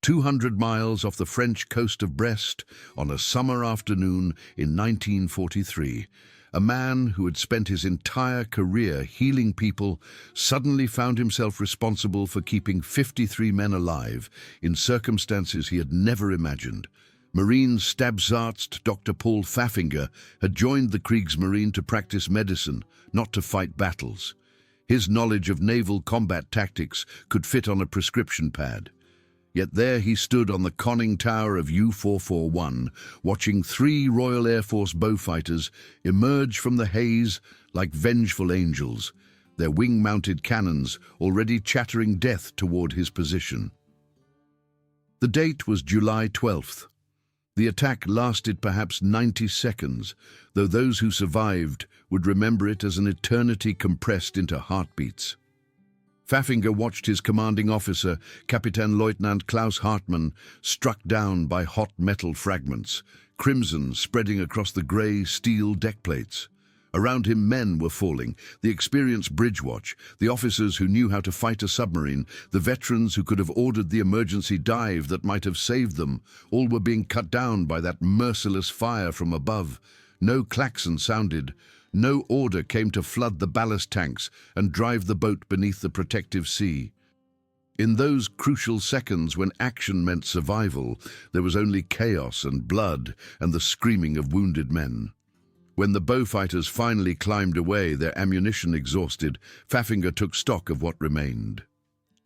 200 miles off the French coast of Brest on a summer afternoon in 1943. A man who had spent his entire career healing people suddenly found himself responsible for keeping 53 men alive in circumstances he had never imagined. Marine Stabsarzt Dr. Paul Pfaffinger had joined the Kriegsmarine to practice medicine, not to fight battles. His knowledge of naval combat tactics could fit on a prescription pad. Yet there he stood on the conning tower of U-441, watching 3 Royal Air Force Beaufighters emerge from the haze like vengeful angels, their wing-mounted cannons already chattering death toward his position. The date was July 12th. The attack lasted perhaps 90 seconds, though those who survived would remember it as an eternity compressed into heartbeats. Pfaffinger watched his commanding officer, Kapitänleutnant Klaus Hartmann, struck down by hot metal fragments, crimson spreading across the grey steel deck plates. Around him men were falling, the experienced bridge watch, the officers who knew how to fight a submarine, the veterans who could have ordered the emergency dive that might have saved them. All were being cut down by that merciless fire from above. No klaxon sounded. No order came to flood the ballast tanks and drive the boat beneath the protective sea. In those crucial seconds when action meant survival, there was only chaos and blood and the screaming of wounded men. When the Beaufighters finally climbed away, their ammunition exhausted, Pfaffinger took stock of what remained.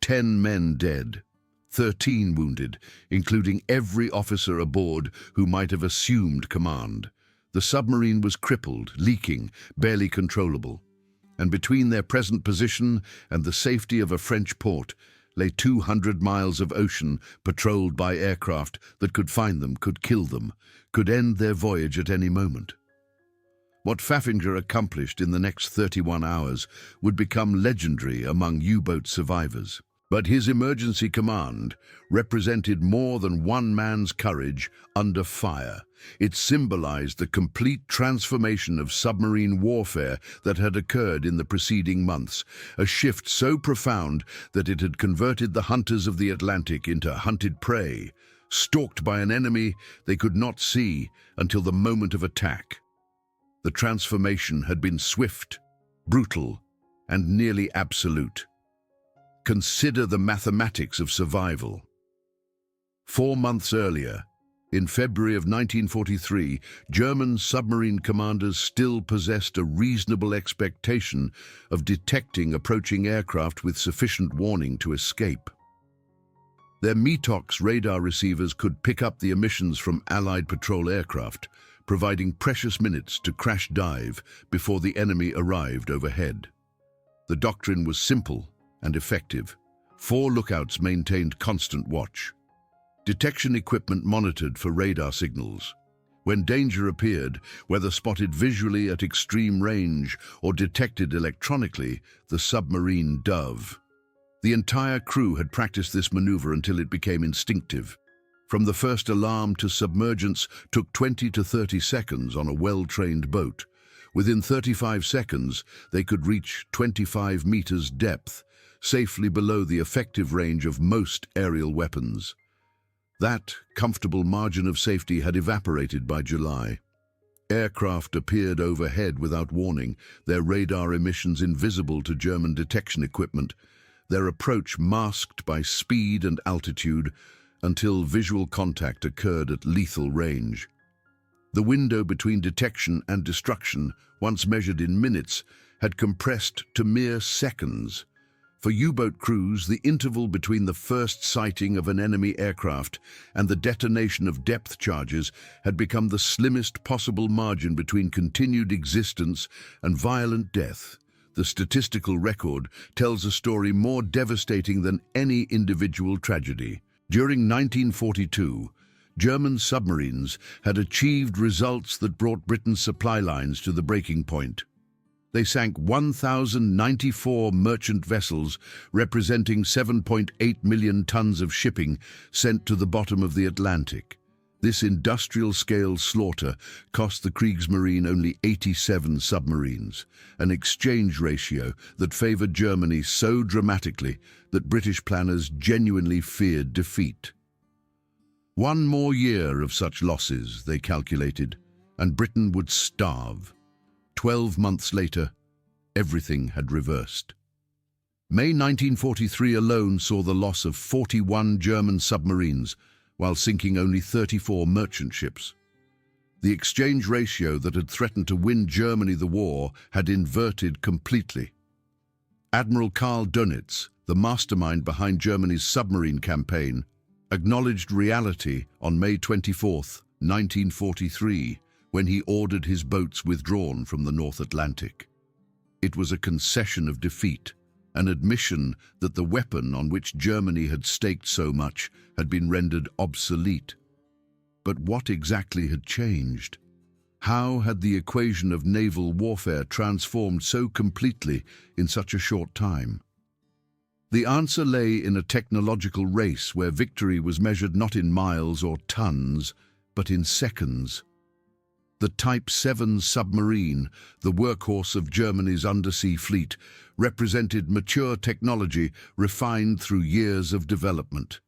10 men dead, 13 wounded, including every officer aboard who might have assumed command. The submarine was crippled, leaking, barely controllable. And between their present position and the safety of a French port lay 200 miles of ocean patrolled by aircraft that could find them, could kill them, could end their voyage at any moment. What Pfaffinger accomplished in the next 31 hours would become legendary among U-boat survivors. But his emergency command represented more than one man's courage under fire. It symbolized the complete transformation of submarine warfare that had occurred in the preceding months, a shift so profound that it had converted the hunters of the Atlantic into hunted prey, stalked by an enemy they could not see until the moment of attack. The transformation had been swift, brutal, and nearly absolute. Consider the mathematics of survival. 4 months earlier, in February of 1943, German submarine commanders still possessed a reasonable expectation of detecting approaching aircraft with sufficient warning to escape. Their METOX radar receivers could pick up the emissions from Allied patrol aircraft, providing precious minutes to crash dive before the enemy arrived overhead. The doctrine was simple and effective. 4 lookouts maintained constant watch. Detection equipment monitored for radar signals. When danger appeared, whether spotted visually at extreme range or detected electronically, the submarine dove. The entire crew had practiced this maneuver until it became instinctive. From the first alarm to submergence took 20 to 30 seconds on a well-trained boat. Within 35 seconds, they could reach 25 meters depth, safely below the effective range of most aerial weapons. That comfortable margin of safety had evaporated by July. Aircraft appeared overhead without warning, their radar emissions invisible to German detection equipment, their approach masked by speed and altitude until visual contact occurred at lethal range. The window between detection and destruction, once measured in minutes, had compressed to mere seconds. For U-boat crews, the interval between the first sighting of an enemy aircraft and the detonation of depth charges had become the slimmest possible margin between continued existence and violent death. The statistical record tells a story more devastating than any individual tragedy. During 1942, German submarines had achieved results that brought Britain's supply lines to the breaking point. They sank 1,094 merchant vessels, representing 7.8 million tons of shipping sent to the bottom of the Atlantic. This industrial-scale slaughter cost the Kriegsmarine only 87 submarines, an exchange ratio that favored Germany so dramatically that British planners genuinely feared defeat. One more year of such losses, they calculated, and Britain would starve. 12 months later, everything had reversed. May 1943 alone saw the loss of 41 German submarines, while sinking only 34 merchant ships. The exchange ratio that had threatened to win Germany the war had inverted completely. Admiral Karl Dönitz, the mastermind behind Germany's submarine campaign, acknowledged reality on May 24, 1943, when he ordered his boats withdrawn from the North Atlantic. It was a concession of defeat, an admission that the weapon on which Germany had staked so much had been rendered obsolete. But what exactly had changed? How had the equation of naval warfare transformed so completely in such a short time? The answer lay in a technological race where victory was measured not in miles or tons, but in seconds. The Type 7 submarine, the workhorse of Germany's undersea fleet, represented mature technology refined through years of development.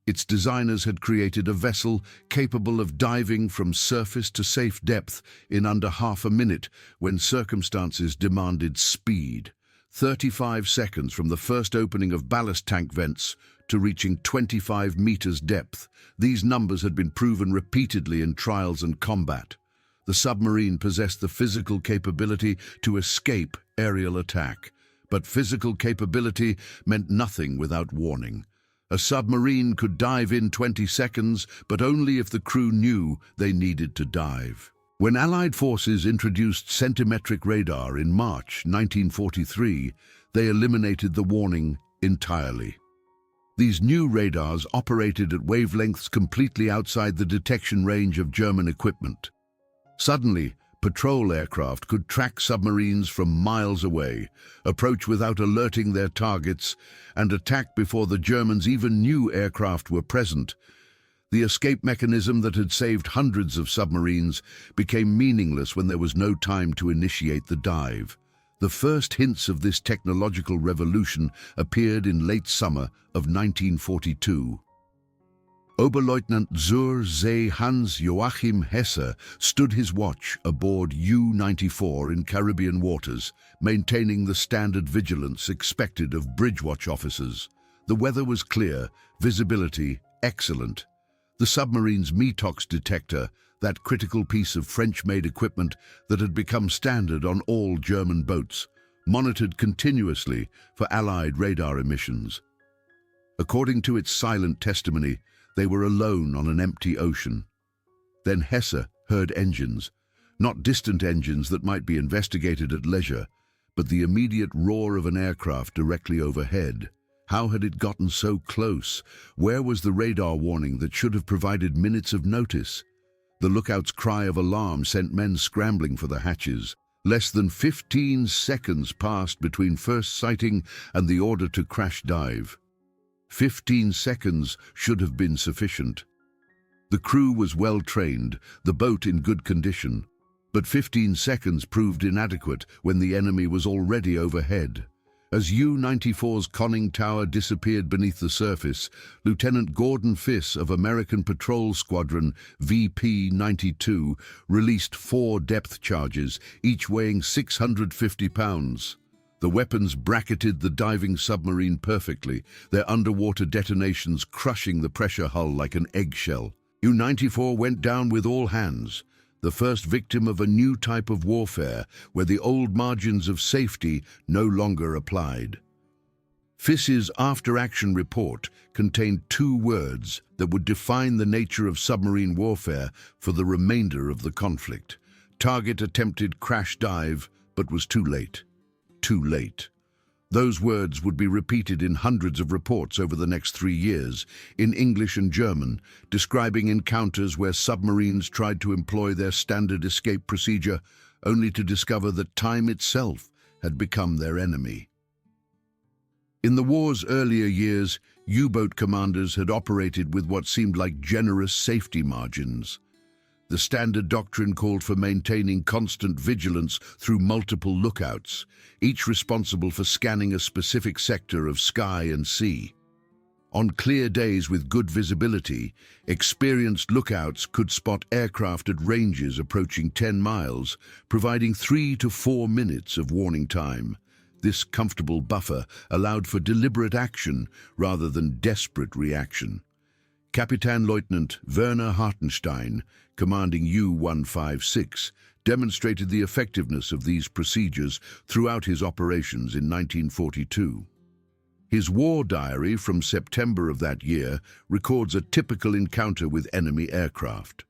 Its designers had created a vessel capable of diving from surface to safe depth in under half a minute when circumstances demanded speed. 35 seconds from the first opening of ballast tank vents to reaching 25 meters depth. These numbers had been proven repeatedly in trials and combat. The submarine possessed the physical capability to escape aerial attack, but physical capability meant nothing without warning. A submarine could dive in 20 seconds, but only if the crew knew they needed to dive. When Allied forces introduced centimetric radar in March 1943, they eliminated the warning entirely. These new radars operated at wavelengths completely outside the detection range of German equipment. Suddenly, patrol aircraft could track submarines from miles away, approach without alerting their targets, and attack before the Germans even knew aircraft were present. The escape mechanism that had saved hundreds of submarines became meaningless when there was no time to initiate the dive. The first hints of this technological revolution appeared in late summer of 1942. Oberleutnant zur See Hans Joachim Hesse stood his watch aboard U-94 in Caribbean waters, maintaining the standard vigilance expected of bridge watch officers. The weather was clear, visibility excellent. The submarine's METOX detector, that critical piece of French-made equipment that had become standard on all German boats, monitored continuously for Allied radar emissions. According to its silent testimony, they were alone on an empty ocean. Then Hesse heard engines, not distant engines that might be investigated at leisure, but the immediate roar of an aircraft directly overhead. How had it gotten so close? Where was the radar warning that should have provided minutes of notice? The lookout's cry of alarm sent men scrambling for the hatches. Less than 15 seconds passed between first sighting and the order to crash dive. 15 seconds should have been sufficient. The crew was well trained, the boat in good condition, but 15 seconds proved inadequate when the enemy was already overhead. As U-94's conning tower disappeared beneath the surface, Lieutenant Gordon Fiss of American Patrol Squadron VP-92 released 4 depth charges, each weighing 650 pounds. The weapons bracketed the diving submarine perfectly, their underwater detonations crushing the pressure hull like an eggshell. U-94 went down with all hands, the first victim of a new type of warfare where the old margins of safety no longer applied. Fiss's after-action report contained 2 words that would define the nature of submarine warfare for the remainder of the conflict. Target attempted crash dive, but was too late. Too late. Those words would be repeated in hundreds of reports over the next 3 years, in English and German, describing encounters where submarines tried to employ their standard escape procedure, only to discover that time itself had become their enemy. In the war's earlier years, U-boat commanders had operated with what seemed like generous safety margins. The standard doctrine called for maintaining constant vigilance through multiple lookouts, each responsible for scanning a specific sector of sky and sea. On clear days with good visibility, experienced lookouts could spot aircraft at ranges approaching 10 miles, providing 3 to 4 minutes of warning time. This comfortable buffer allowed for deliberate action rather than desperate reaction. Kapitänleutnant Werner Hartenstein, commanding U-156, demonstrated the effectiveness of these procedures throughout his operations in 1942. His war diary from September of that year records a typical encounter with enemy aircraft.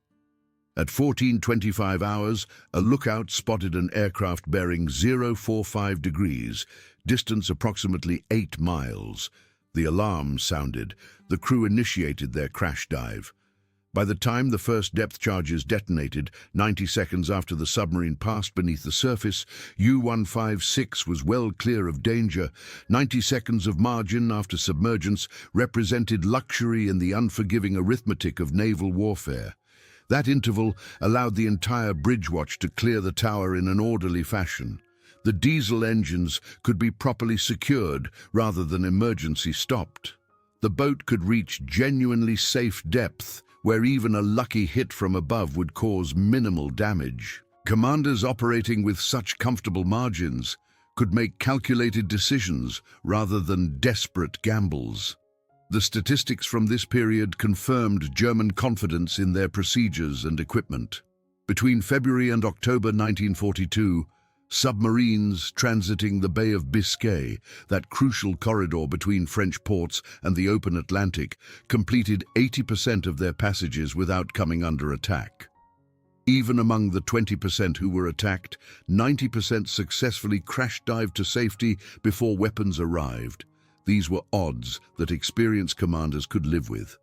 At 14:25 hours, a lookout spotted an aircraft bearing 045 degrees, distance approximately 8 miles. The alarm sounded. The crew initiated their crash dive. By the time the first depth charges detonated, 90 seconds after the submarine passed beneath the surface, U-156 was well clear of danger. 90 seconds of margin after submergence represented luxury in the unforgiving arithmetic of naval warfare. That interval allowed the entire bridge watch to clear the tower in an orderly fashion. The diesel engines could be properly secured rather than emergency stopped. The boat could reach genuinely safe depth, where even a lucky hit from above would cause minimal damage. Commanders operating with such comfortable margins could make calculated decisions rather than desperate gambles. The statistics from this period confirmed German confidence in their procedures and equipment. Between February and October 1942, submarines transiting the Bay of Biscay, that crucial corridor between French ports and the open Atlantic, completed 80% of their passages without coming under attack. Even among the 20% who were attacked, 90% successfully crash-dived to safety before weapons arrived. These were odds that experienced commanders could live with.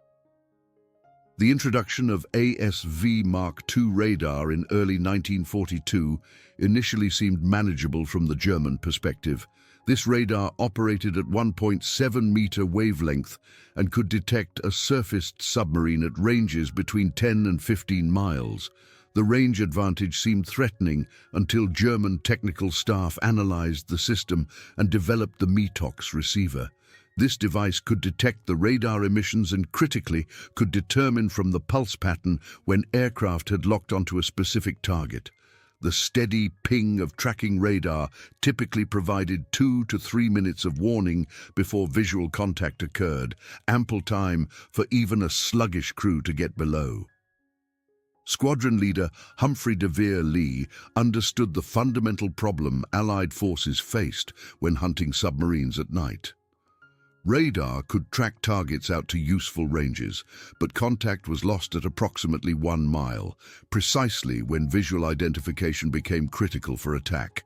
The introduction of ASV Mark II radar in early 1942 initially seemed manageable from the German perspective. This radar operated at 1.7-meter wavelength and could detect a surfaced submarine at ranges between 10 and 15 miles. The range advantage seemed threatening until German technical staff analyzed the system and developed the METOX receiver. This device could detect the radar emissions and critically could determine from the pulse pattern when aircraft had locked onto a specific target. The steady ping of tracking radar typically provided 2 to 3 minutes of warning before visual contact occurred, ample time for even a sluggish crew to get below. Squadron leader Humphrey de Vere Lee understood the fundamental problem Allied forces faced when hunting submarines at night. Radar could track targets out to useful ranges, but contact was lost at approximately 1 mile, precisely when visual identification became critical for attack.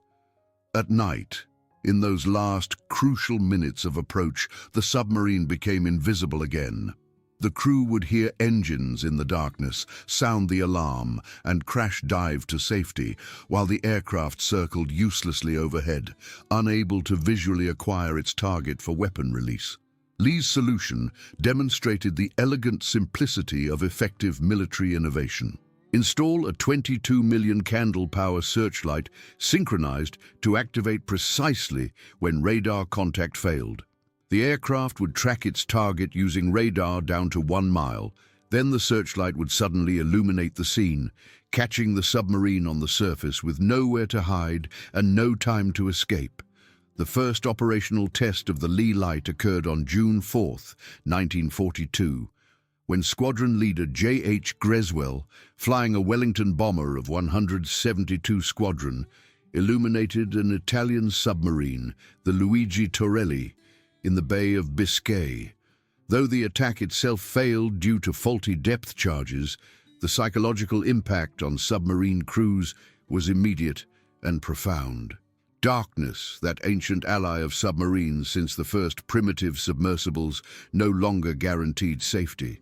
At night, in those last crucial minutes of approach, the submarine became invisible again. The crew would hear engines in the darkness, sound the alarm, and crash dive to safety, while the aircraft circled uselessly overhead, unable to visually acquire its target for weapon release. Lee's solution demonstrated the elegant simplicity of effective military innovation. Install a 22 million candle power searchlight synchronized to activate precisely when radar contact failed. The aircraft would track its target using radar down to 1 mile. Then the searchlight would suddenly illuminate the scene, catching the submarine on the surface with nowhere to hide and no time to escape. The first operational test of the Lee light occurred on June 4, 1942, when squadron leader J.H. Greswell, flying a Wellington bomber of 172 Squadron, illuminated an Italian submarine, the Luigi Torelli, in the Bay of Biscay. Though the attack itself failed due to faulty depth charges, the psychological impact on submarine crews was immediate and profound. Darkness, that ancient ally of submarines since the first primitive submersibles, no longer guaranteed safety.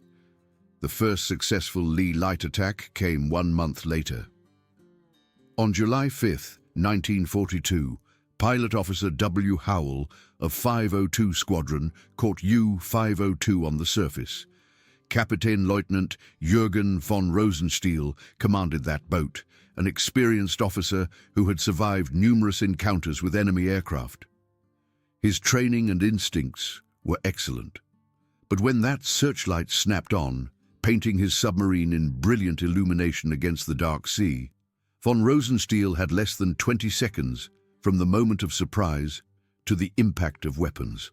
The first successful Lee light attack came 1 month later. On July 5, 1942, Pilot Officer W. Howell of 502 Squadron caught U-502 on the surface. Kapitänleutnant Jürgen von Rosenstiel commanded that boat, an experienced officer who had survived numerous encounters with enemy aircraft. His training and instincts were excellent, But when that searchlight snapped on, painting his submarine in brilliant illumination against the dark sea, von Rosenstiel had less than 20 seconds from the moment of surprise to the impact of weapons.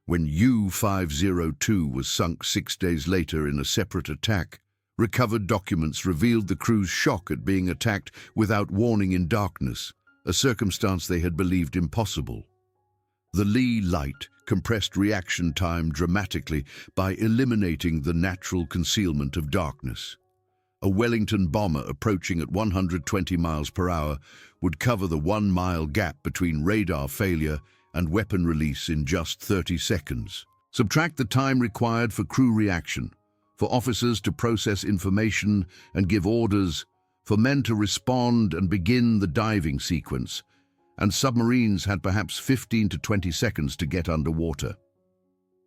When U-502 was sunk 6 days later in a separate attack, recovered documents revealed the crew's shock at being attacked without warning in darkness, a circumstance they had believed impossible. The Lee light compressed reaction time dramatically by eliminating the natural concealment of darkness. A Wellington bomber approaching at 120 miles per hour would cover the 1-mile gap between radar failure and weapon release in just 30 seconds. Subtract the time required for crew reaction, for officers to process information and give orders, for men to respond and begin the diving sequence, and submarines had perhaps 15 to 20 seconds to get underwater.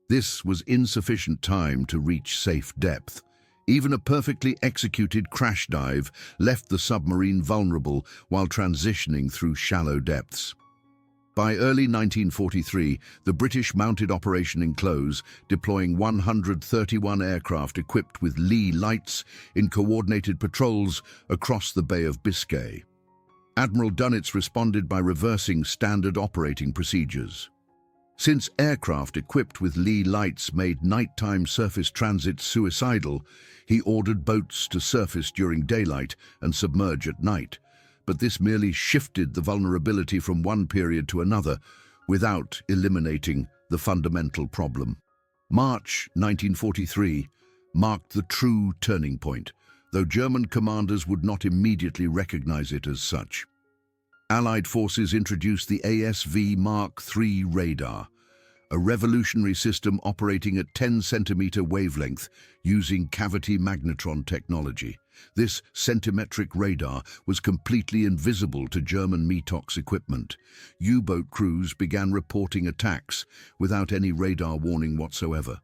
This was insufficient time to reach safe depth. Even a perfectly executed crash dive left the submarine vulnerable while transitioning through shallow depths. By early 1943, the British mounted Operation Enclose, deploying 131 aircraft equipped with Lee lights in coordinated patrols across the Bay of Biscay. Admiral Dönitz responded by reversing standard operating procedures. Since aircraft equipped with Lee lights made nighttime surface transit suicidal, he ordered boats to surface during daylight and submerge at night, but this merely shifted the vulnerability from one period to another without eliminating the fundamental problem. March 1943 marked the true turning point, though German commanders would not immediately recognize it as such. Allied forces introduced the ASV Mark III radar, a revolutionary system operating at 10-centimeter wavelength using cavity magnetron technology. This centimetric radar was completely invisible to German METOX equipment. U-boat crews began reporting attacks without any radar warning whatsoever.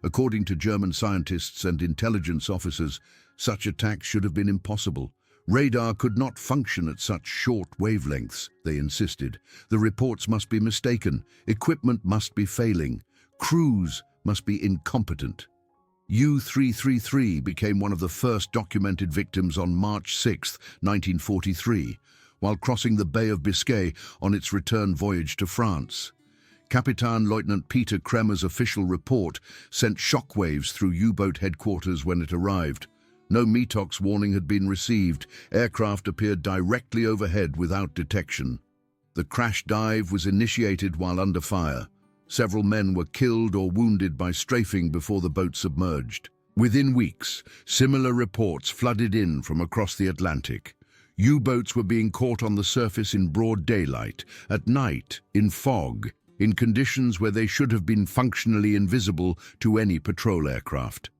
According to German scientists and intelligence officers, such attacks should have been impossible. Radar could not function at such short wavelengths, they insisted. The reports must be mistaken, equipment must be failing, crews must be incompetent. U-333 became one of the first documented victims on March 6, 1943, while crossing the Bay of Biscay on its return voyage to France. Kapitän-Leutnant Peter Kremer's official report sent shockwaves through U-boat headquarters when it arrived. No METOX warning had been received. Aircraft appeared directly overhead without detection. The crash dive was initiated while under fire. Several men were killed or wounded by strafing before the boat submerged. Within weeks, similar reports flooded in from across the Atlantic. U-boats were being caught on the surface in broad daylight, at night, in fog, in conditions where they should have been functionally invisible to any patrol aircraft.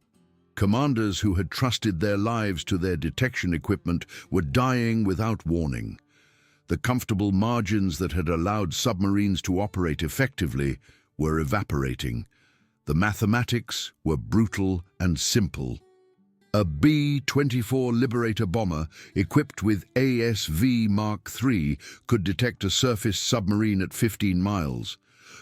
Commanders who had trusted their lives to their detection equipment were dying without warning. The comfortable margins that had allowed submarines to operate effectively were evaporating. The mathematics were brutal and simple. A B-24 Liberator bomber equipped with ASV Mark III could detect a surface submarine at 15 miles.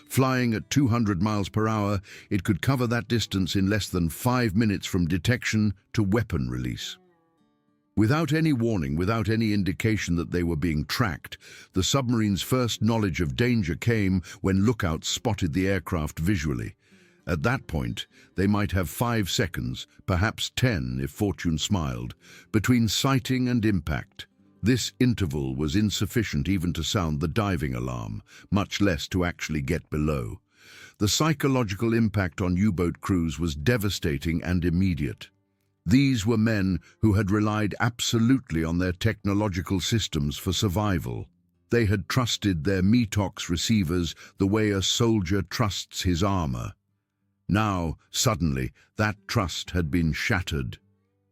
Flying at 200 miles per hour, it could cover that distance in less than 5 minutes from detection to weapon release. Without any warning, without any indication that they were being tracked, the submarine's first knowledge of danger came when lookouts spotted the aircraft visually. At that point, they might have 5 seconds, perhaps 10 if fortune smiled, between sighting and impact. This interval was insufficient even to sound the diving alarm, much less to actually get below. The psychological impact on U-boat crews was devastating and immediate. These were men who had relied absolutely on their technological systems for survival. They had trusted their METOX receivers the way a soldier trusts his armor. Now, suddenly, that trust had been shattered.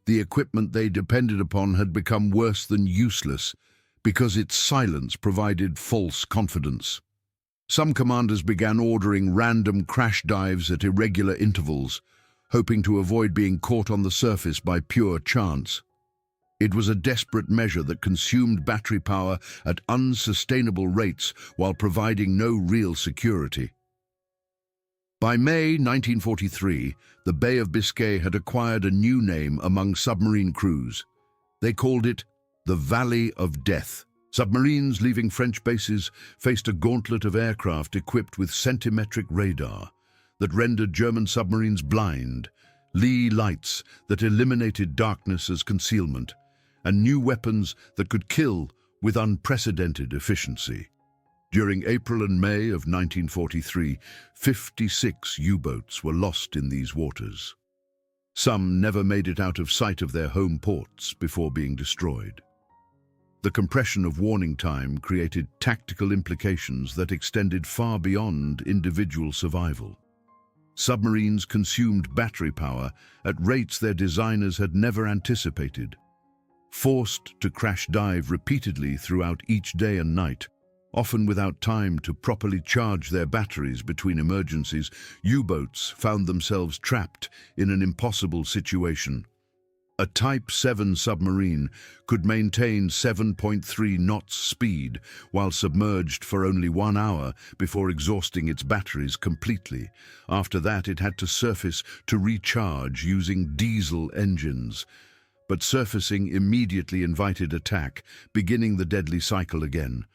The equipment they depended upon had become worse than useless because its silence provided false confidence. Some commanders began ordering random crash dives at irregular intervals, hoping to avoid being caught on the surface by pure chance. It was a desperate measure that consumed battery power at unsustainable rates while providing no real security. By May 1943, the Bay of Biscay had acquired a new name among submarine crews. They called it the Valley of Death. Submarines leaving French bases faced a gauntlet of aircraft equipped with centimetric radar that rendered German submarines blind, Lee lights that eliminated darkness as concealment, and new weapons that could kill with unprecedented efficiency. During April and May of 1943, 56 U-boats were lost in these waters. Some never made it out of sight of their home ports before being destroyed. The compression of warning time created tactical implications that extended far beyond individual survival. Submarines consumed battery power at rates their designers had never anticipated. Forced to crash dive repeatedly throughout each day and night, often without time to properly charge their batteries between emergencies, U-boats found themselves trapped in an impossible situation. A Type 7 submarine could maintain 7.3 knots speed while submerged for only 1 hour before exhausting its batteries completely. After that, it had to surface to recharge using diesel engines. But surfacing immediately invited attack, beginning the deadly cycle again.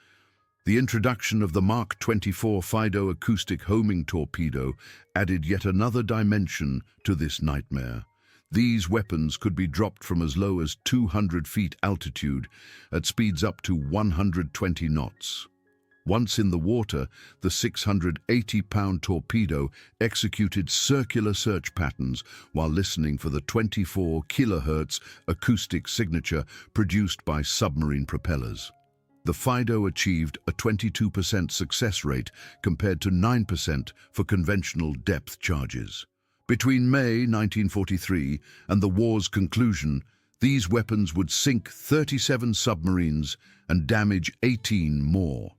The introduction of the Mark 24 Fido acoustic homing torpedo added yet another dimension to this nightmare. These weapons could be dropped from as low as 200 feet altitude at speeds up to 120 knots. Once in the water, the 680-pound torpedo executed circular search patterns while listening for the 24 kilohertz acoustic signature produced by submarine propellers. The Fido achieved a 22% success rate compared to 9% for conventional depth charges. Between May 1943 and the war's conclusion, these weapons would sink 37 submarines and damage 18 more.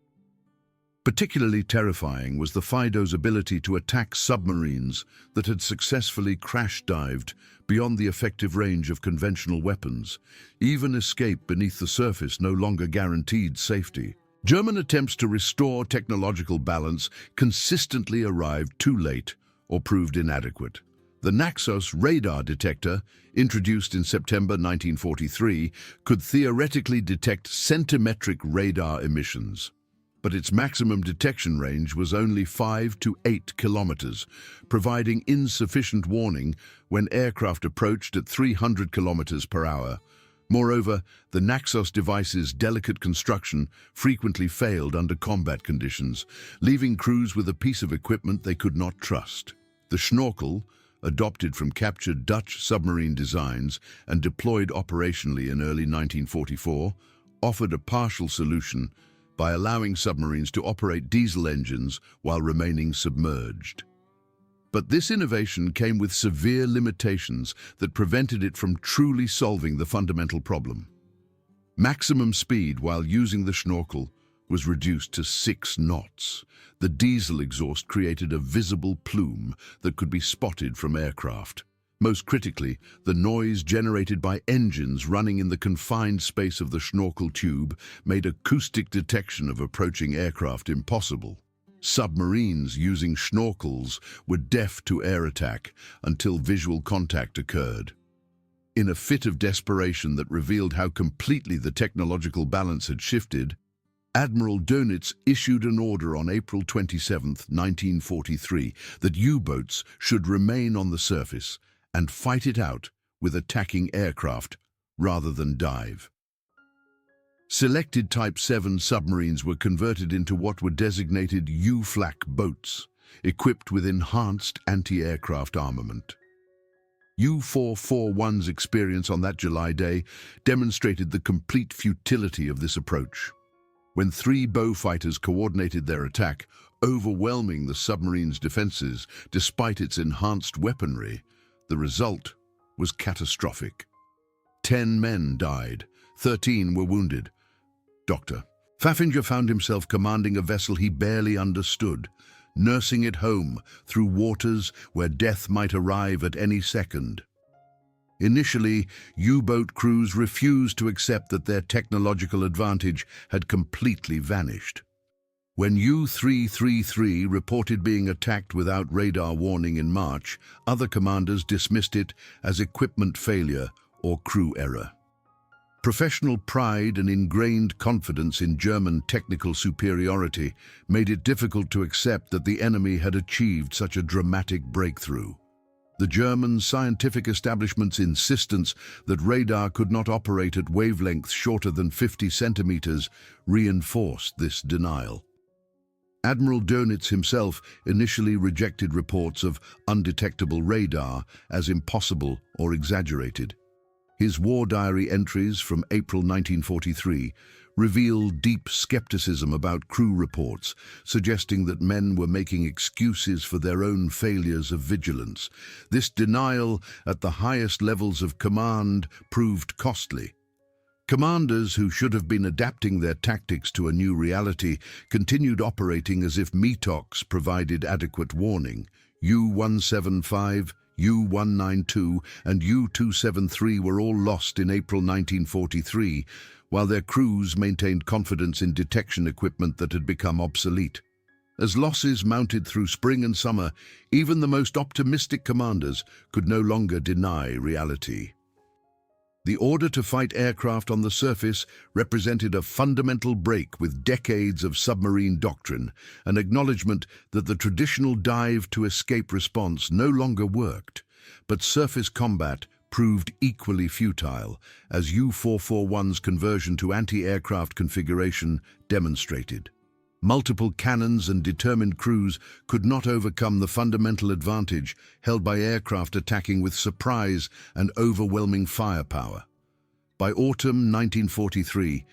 Particularly terrifying was the Fido's ability to attack submarines that had successfully crash-dived beyond the effective range of conventional weapons. Even escape beneath the surface no longer guaranteed safety. German attempts to restore technological balance consistently arrived too late or proved inadequate. The Naxos radar detector, introduced in September 1943, could theoretically detect centimetric radar emissions. But its maximum detection range was only 5 to 8 kilometers, providing insufficient warning when aircraft approached at 300 kilometers per hour. Moreover, the Naxos device's delicate construction frequently failed under combat conditions, leaving crews with a piece of equipment they could not trust. The Schnorkel, adopted from captured Dutch submarine designs and deployed operationally in early 1944, offered a partial solution by allowing submarines to operate diesel engines while remaining submerged. But this innovation came with severe limitations that prevented it from truly solving the fundamental problem. Maximum speed while using the Schnorkel was reduced to 6 knots. The diesel exhaust created a visible plume that could be spotted from aircraft. Most critically, the noise generated by engines running in the confined space of the Schnorkel tube made acoustic detection of approaching aircraft impossible. Submarines using Schnorkels were deaf to air attack until visual contact occurred. In a fit of desperation that revealed how completely the technological balance had shifted, Admiral Dönitz issued an order on April 27, 1943, that U-boats should remain on the surface and fight it out with attacking aircraft rather than dive. Selected Type 7 submarines were converted into what were designated U-flak boats, equipped with enhanced anti-aircraft armament. U-441's experience on that July day demonstrated the complete futility of this approach. When 3 Beaufighters coordinated their attack, overwhelming the submarine's defenses despite its enhanced weaponry, the result was catastrophic. 10 men died, 13 were wounded. Dr. Pfaffinger found himself commanding a vessel he barely understood, nursing it home through waters where death might arrive at any second. Initially, U-boat crews refused to accept that their technological advantage had completely vanished. When U-333 reported being attacked without radar warning in March, other commanders dismissed it as equipment failure or crew error. Professional pride and ingrained confidence in German technical superiority made it difficult to accept that the enemy had achieved such a dramatic breakthrough. The German scientific establishment's insistence that radar could not operate at wavelengths shorter than 50 centimeters reinforced this denial. Admiral Dönitz himself initially rejected reports of undetectable radar as impossible or exaggerated. His war diary entries from April 1943 reveal deep skepticism about crew reports, suggesting that men were making excuses for their own failures of vigilance. This denial at the highest levels of command proved costly. Commanders who should have been adapting their tactics to a new reality continued operating as if METOX provided adequate warning. U-175, U-192 and U-273 were all lost in April 1943, while their crews maintained confidence in detection equipment that had become obsolete. As losses mounted through spring and summer, even the most optimistic commanders could no longer deny reality. The order to fight aircraft on the surface represented a fundamental break with decades of submarine doctrine, an acknowledgement that the traditional dive-to-escape response no longer worked. But surface combat proved equally futile, as U-441's conversion to anti-aircraft configuration demonstrated. Multiple cannons and determined crews could not overcome the fundamental advantage held by aircraft attacking with surprise and overwhelming firepower. By autumn 1943,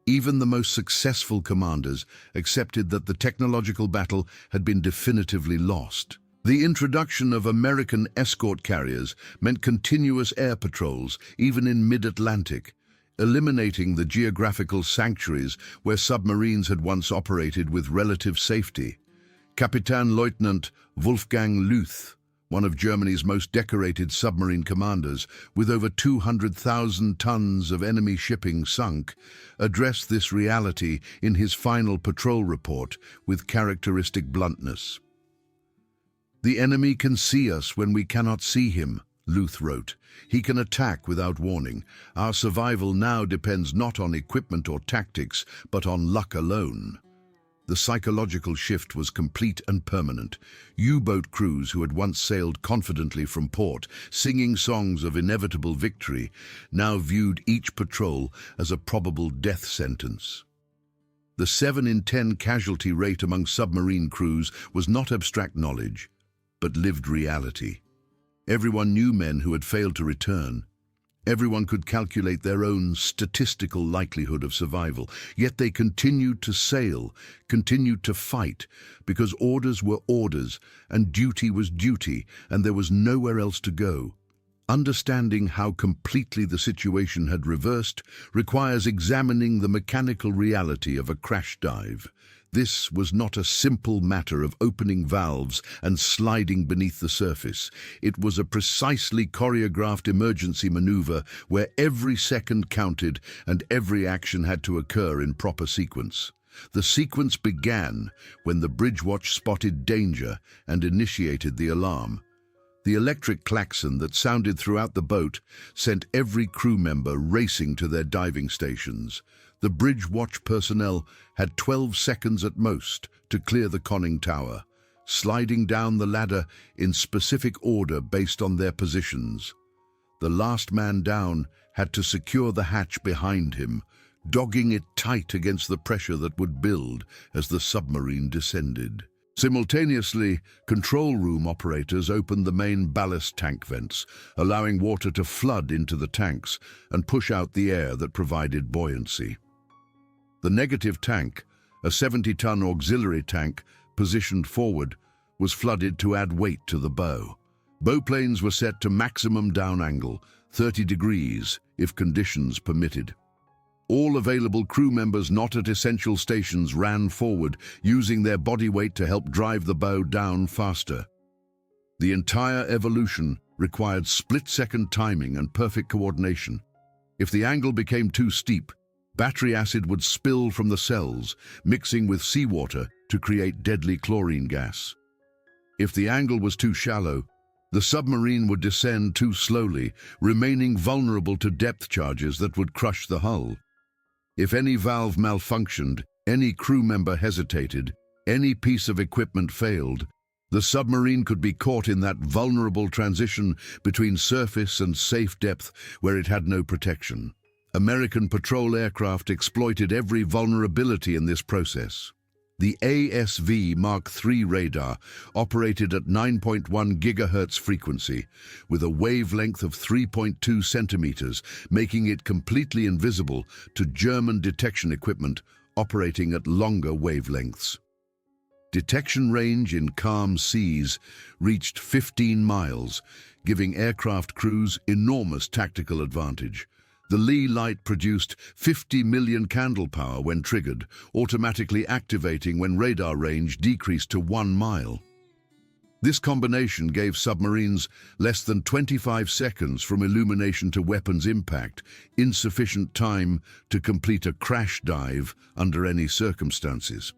even the most successful commanders accepted that the technological battle had been definitively lost. The introduction of American escort carriers meant continuous air patrols, even in mid-Atlantic, eliminating the geographical sanctuaries where submarines had once operated with relative safety. Kapitänleutnant Wolfgang Lüth, one of Germany's most decorated submarine commanders, with over 200,000 tons of enemy shipping sunk, addressed this reality in his final patrol report with characteristic bluntness. "The enemy can see us when we cannot see him," Lüth wrote. "He can attack without warning. Our survival now depends not on equipment or tactics, but on luck alone." The psychological shift was complete and permanent. U-boat crews who had once sailed confidently from port, singing songs of inevitable victory, now viewed each patrol as a probable death sentence. The 7 in 10 casualty rate among submarine crews was not abstract knowledge, but lived reality. Everyone knew men who had failed to return. Everyone could calculate their own statistical likelihood of survival, yet they continued to sail, continued to fight, because orders were orders, and duty was duty, and there was nowhere else to go. Understanding how completely the situation had reversed requires examining the mechanical reality of a crash dive. This was not a simple matter of opening valves and sliding beneath the surface. It was a precisely choreographed emergency maneuver where every second counted and every action had to occur in proper sequence. The sequence began when the bridge watch spotted danger and initiated the alarm. The electric klaxon that sounded throughout the boat sent every crew member racing to their diving stations. The bridge watch personnel had 12 seconds at most to clear the conning tower, sliding down the ladder in specific order based on their positions. The last man down had to secure the hatch behind him, dogging it tight against the pressure that would build as the submarine descended. Simultaneously, control room operators opened the main ballast tank vents, allowing water to flood into the tanks and push out the air that provided buoyancy. The negative tank, a 70-ton auxiliary tank positioned forward, was flooded to add weight to the bow. Bowplanes were set to maximum down angle, 30 degrees, if conditions permitted. All available crew members not at essential stations ran forward, using their body weight to help drive the bow down faster. The entire evolution required split-second timing and perfect coordination. If the angle became too steep, Battery acid would spill from the cells, mixing with seawater to create deadly chlorine gas. If the angle was too shallow, the submarine would descend too slowly, remaining vulnerable to depth charges that would crush the hull. If any valve malfunctioned, any crew member hesitated, any piece of equipment failed, the submarine could be caught in that vulnerable transition between surface and safe depth where it had no protection. American patrol aircraft exploited every vulnerability in this process. The ASV Mark III radar operated at 9.1 GHz frequency, with a wavelength of 3.2 centimeters, making it completely invisible to German detection equipment operating at longer wavelengths. Detection range in calm seas reached 15 miles, giving aircraft crews enormous tactical advantage. The Lee light produced 50 million candle power when triggered, automatically activating when radar range decreased to 1 mile. This combination gave submarines less than 25 seconds from illumination to weapons impact, insufficient time to complete a crash dive under any circumstances.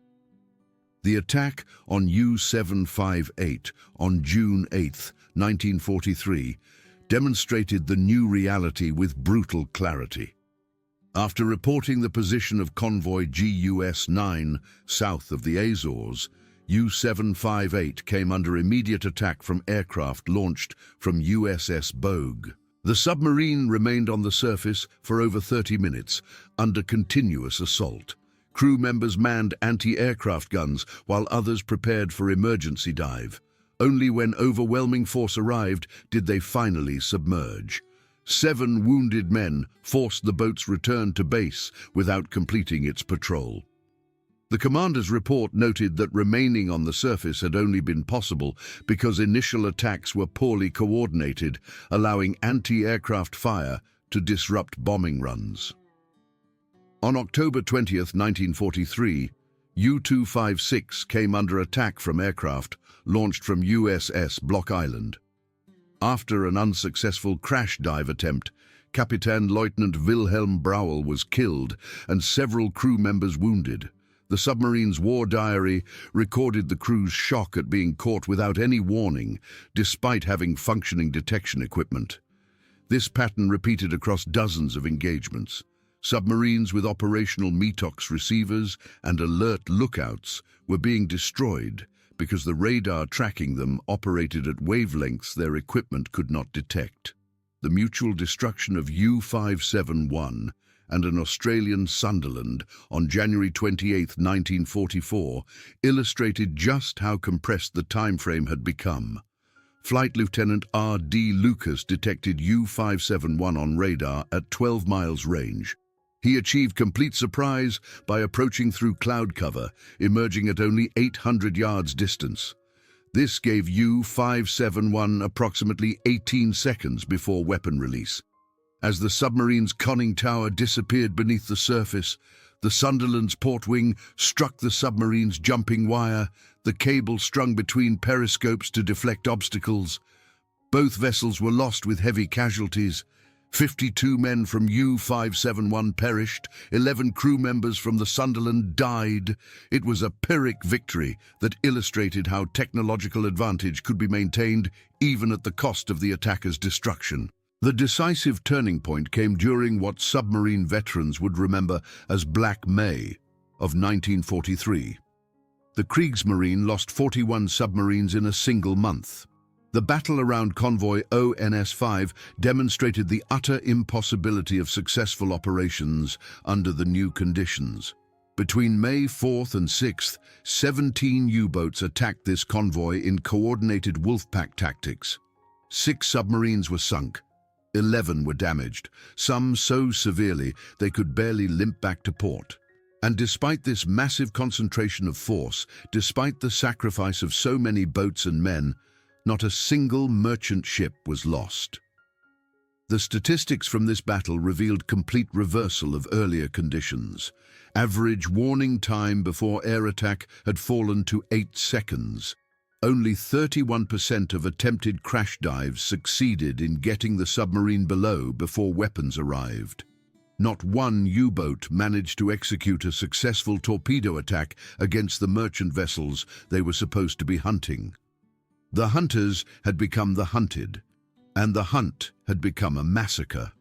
The attack on U-758 on June 8, 1943, demonstrated the new reality with brutal clarity. After reporting the position of convoy GUS-9 south of the Azores, U-758 came under immediate attack from aircraft launched from USS Bogue. The submarine remained on the surface for over 30 minutes under continuous assault. Crew members manned anti-aircraft guns while others prepared for emergency dive. Only when overwhelming force arrived did they finally submerge. 7 wounded men forced the boat's return to base without completing its patrol. The commander's report noted that remaining on the surface had only been possible because initial attacks were poorly coordinated, allowing anti-aircraft fire to disrupt bombing runs. On October 20, 1943, U-256 came under attack from aircraft launched from USS Block Island. After an unsuccessful crash dive attempt, Captain Lieutenant Wilhelm Brauel was killed and several crew members wounded. The submarine's war diary recorded the crew's shock at being caught without any warning, despite having functioning detection equipment. This pattern repeated across dozens of engagements. Submarines with operational METOX receivers and alert lookouts were being destroyed because the radar tracking them operated at wavelengths their equipment could not detect. The mutual destruction of U-571 and an Australian Sunderland on January 28, 1944, illustrated just how compressed the time frame had become. Flight Lieutenant R.D. Lucas detected U-571 on radar at 12 miles range. He achieved complete surprise by approaching through cloud cover, emerging at only 800 yards distance. This gave U-571 approximately 18 seconds before weapon release. As the submarine's conning tower disappeared beneath the surface, the Sunderland's port wing struck the submarine's jumping wire, the cable strung between periscopes to deflect obstacles. Both vessels were lost with heavy casualties. 52 men from U-571 perished, 11 crew members from the Sunderland died. It was a Pyrrhic victory that illustrated how technological advantage could be maintained even at the cost of the attacker's destruction. The decisive turning point came during what submarine veterans would remember as Black May of 1943. The Kriegsmarine lost 41 submarines in a single month. The battle around convoy ONS-5 demonstrated the utter impossibility of successful operations under the new conditions. Between May 4th and 6th, 17 U-boats attacked this convoy in coordinated Wolfpack tactics. 6 submarines were sunk. 11 were damaged, some so severely they could barely limp back to port. And despite this massive concentration of force, despite the sacrifice of so many boats and men, not a single merchant ship was lost. The statistics from this battle revealed complete reversal of earlier conditions. Average warning time before air attack had fallen to 8 seconds. Only 31% of attempted crash dives succeeded in getting the submarine below before weapons arrived. Not one U-boat managed to execute a successful torpedo attack against the merchant vessels they were supposed to be hunting. The hunters had become the hunted, and the hunt had become a massacre.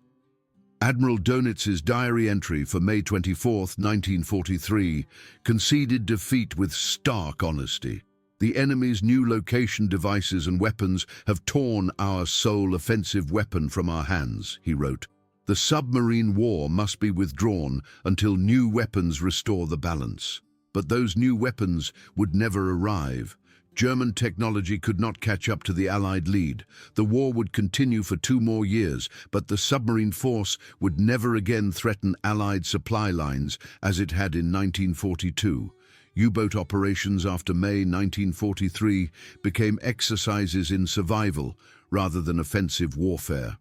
Admiral Donitz's diary entry for May 24, 1943, conceded defeat with stark honesty. The enemy's new location devices and weapons have torn our sole offensive weapon from our hands, he wrote. The submarine war must be withdrawn until new weapons restore the balance. But those new weapons would never arrive. German technology could not catch up to the Allied lead. The war would continue for 2 more years, but the submarine force would never again threaten Allied supply lines as it had in 1942. U-boat operations after May 1943 became exercises in survival rather than offensive warfare.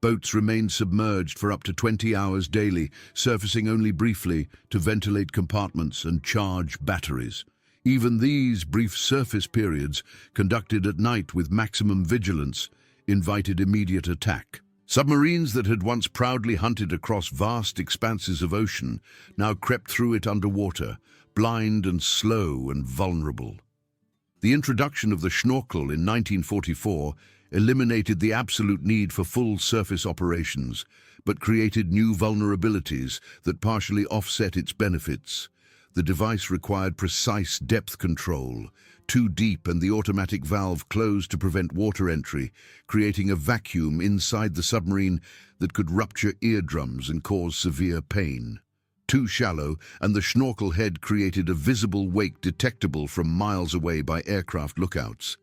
Boats remained submerged for up to 20 hours daily, surfacing only briefly to ventilate compartments and charge batteries. Even these brief surface periods, conducted at night with maximum vigilance, invited immediate attack. Submarines that had once proudly hunted across vast expanses of ocean now crept through it underwater, blind and slow and vulnerable. The introduction of the schnorkel in 1944 eliminated the absolute need for full surface operations, but created new vulnerabilities that partially offset its benefits. The device required precise depth control, too deep, and the automatic valve closed to prevent water entry, creating a vacuum inside the submarine that could rupture eardrums and cause severe pain. Too shallow, and the schnorkel head created a visible wake detectable from miles away by aircraft lookouts.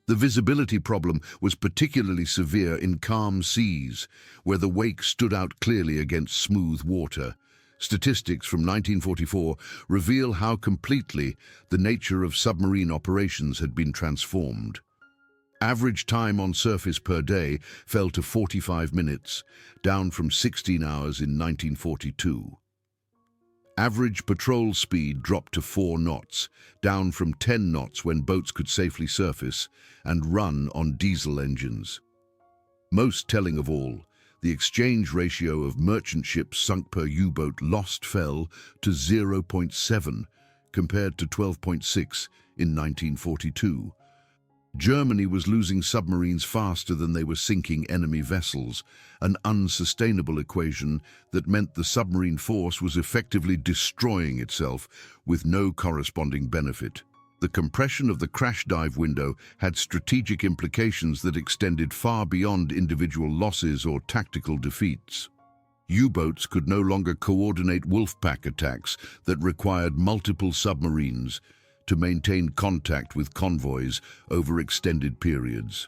The visibility problem was particularly severe in calm seas, where the wake stood out clearly against smooth water. Statistics from 1944 reveal how completely the nature of submarine operations had been transformed. Average time on surface per day fell to 45 minutes, down from 16 hours in 1942. Average patrol speed dropped to 4 knots, down from 10 knots when boats could safely surface and run on diesel engines. Most telling of all, the exchange ratio of merchant ships sunk per U-boat lost fell to 0.7 compared to 12.6 in 1942. Germany was losing submarines faster than they were sinking enemy vessels, an unsustainable equation that meant the submarine force was effectively destroying itself with no corresponding benefit. The compression of the crash dive window had strategic implications that extended far beyond individual losses or tactical defeats. U-boats could no longer coordinate wolfpack attacks that required multiple submarines to maintain contact with convoys over extended periods.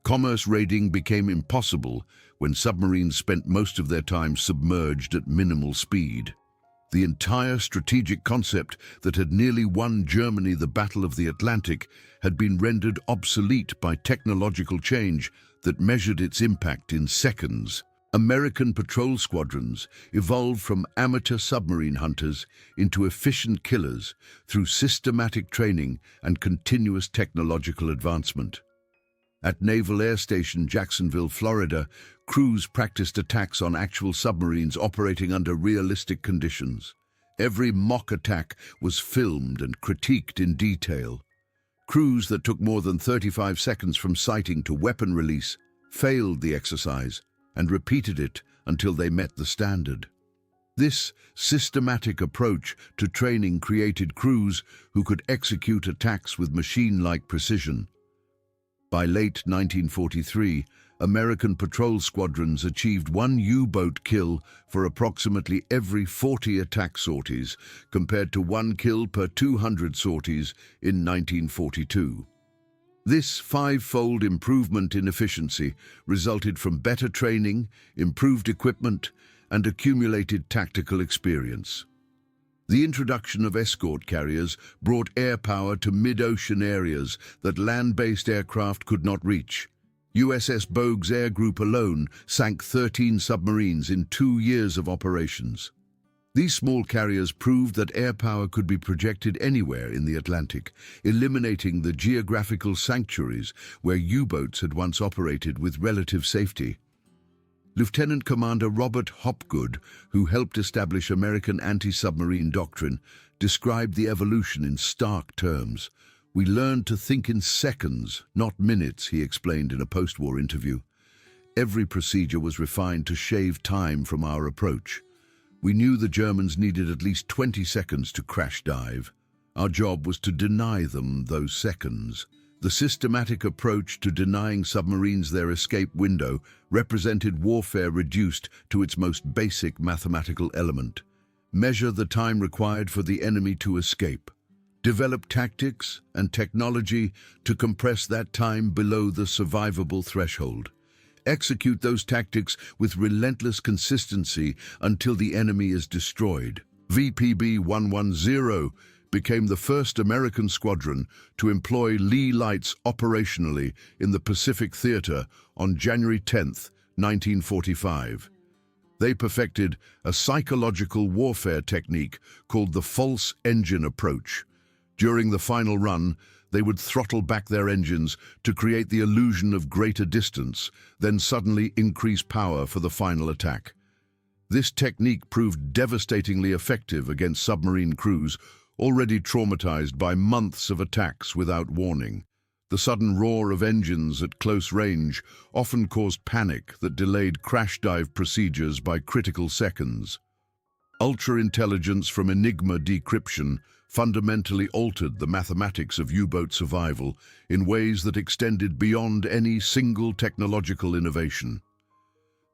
Commerce raiding became impossible when submarines spent most of their time submerged at minimal speed. The entire strategic concept that had nearly won Germany the Battle of the Atlantic had been rendered obsolete by technological change that measured its impact in seconds. American patrol squadrons evolved from amateur submarine hunters into efficient killers through systematic training and continuous technological advancement. At Naval Air Station Jacksonville, Florida, crews practiced attacks on actual submarines operating under realistic conditions. Every mock attack was filmed and critiqued in detail. Crews that took more than 35 seconds from sighting to weapon release failed the exercise and repeated it until they met the standard. This systematic approach to training created crews who could execute attacks with machine-like precision. By late 1943, American patrol squadrons achieved 1 U-boat kill for approximately every 40 attack sorties, compared to 1 kill per 200 sorties in 1942. This 5-fold improvement in efficiency resulted from better training, improved equipment, and accumulated tactical experience. The introduction of escort carriers brought air power to mid-ocean areas that land-based aircraft could not reach. USS Bogues Air Group alone sank 13 submarines in 2 years of operations. These small carriers proved that air power could be projected anywhere in the Atlantic, eliminating the geographical sanctuaries where U-boats had once operated with relative safety. Lieutenant Commander Robert Hopgood, who helped establish American anti-submarine doctrine, described the evolution in stark terms. "We learned to think in seconds, not minutes," he explained in a post-war interview. "Every procedure was refined to shave time from our approach. We knew the Germans needed at least 20 seconds to crash dive. Our job was to deny them those seconds." The systematic approach to denying submarines their escape window represented warfare reduced to its most basic mathematical element. Measure the time required for the enemy to escape. Develop tactics and technology to compress that time below the survivable threshold. Execute those tactics with relentless consistency until the enemy is destroyed. VPB-110 became the first American squadron to employ Lee lights operationally in the Pacific Theater on January 10, 1945. They perfected a psychological warfare technique called the false engine approach. During the final run, they would throttle back their engines to create the illusion of greater distance, then suddenly increase power for the final attack. This technique proved devastatingly effective against submarine crews already traumatized by months of attacks without warning. The sudden roar of engines at close range often caused panic that delayed crash dive procedures by critical seconds. Ultra-intelligence from Enigma decryption fundamentally altered the mathematics of U-boat survival in ways that extended beyond any single technological innovation.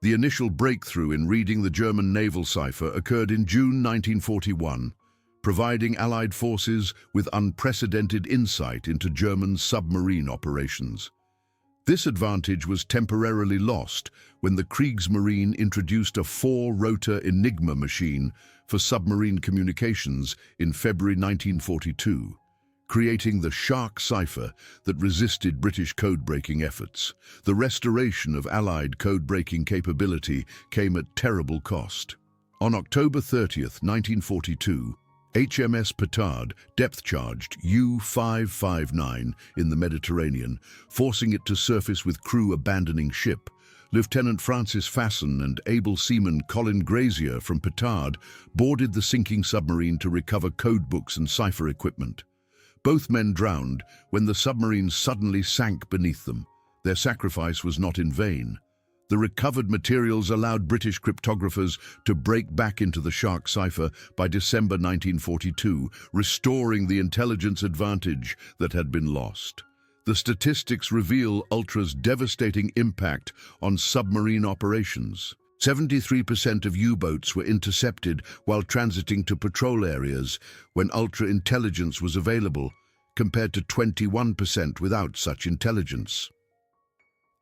The initial breakthrough in reading the German naval cipher occurred in June 1941, providing Allied forces with unprecedented insight into German submarine operations. This advantage was temporarily lost when the Kriegsmarine introduced a 4-rotor Enigma machine for submarine communications in February 1942, creating the Shark cipher that resisted British code-breaking efforts. The restoration of Allied code-breaking capability came at terrible cost. On October 30, 1942, HMS Petard depth-charged U-559 in the Mediterranean, forcing it to surface with crew abandoning ship. Lieutenant Francis Fasson and able seaman Colin Grazier from Petard boarded the sinking submarine to recover codebooks and cipher equipment. Both men drowned when the submarine suddenly sank beneath them. Their sacrifice was not in vain. The recovered materials allowed British cryptographers to break back into the Shark cipher by December 1942, restoring the intelligence advantage that had been lost. The statistics reveal Ultra's devastating impact on submarine operations. 73% of U-boats were intercepted while transiting to patrol areas when Ultra intelligence was available, compared to 21% without such intelligence.